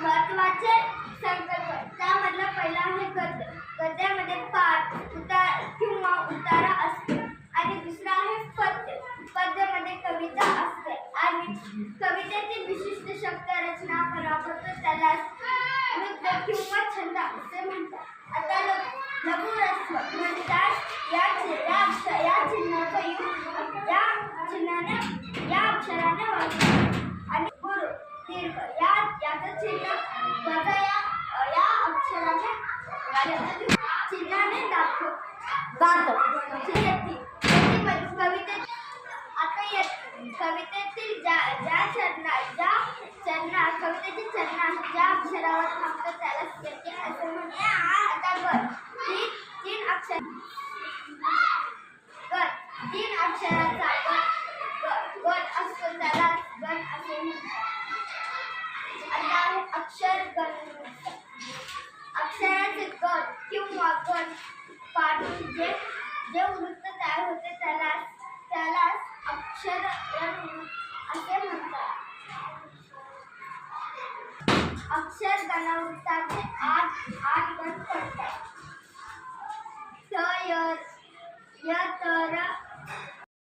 महत्त्वाचे संकल्प त्यामधला पहिला आहे गद्य. गद्यामध्ये पाठ, उतार किंवा उतारा असते आणि दुसरा आहे पद्य. पद्यामध्ये कविता असते आणि कवितेतील विशिष्ट शब्द रचना आपण वापरतो त्याला गद्य किंवा छंद असे म्हणतात. आता लघु ह्रस्व म्हणतात या चिन्हाचा यूज या अक्षराने वापरतात आणि गुरु दीर्घ याचं चिन्ह वजा या अक्षराने चिन्हाने दाखवतो. कवितेतील कवितेची चरणा ज्या अक्षरावर थांबतो त्याला यती असे म्हणतात. आता तीन अक्षराचा गट असतो त्याला गण असे म्हणतात. आता आहे अक्षर गण. अक्षराचे गट किंवा गण पाडून जे वृत्त तयार होते त्याला अक्षर असे म्हणतात. अक्षर गणवृत्ताचे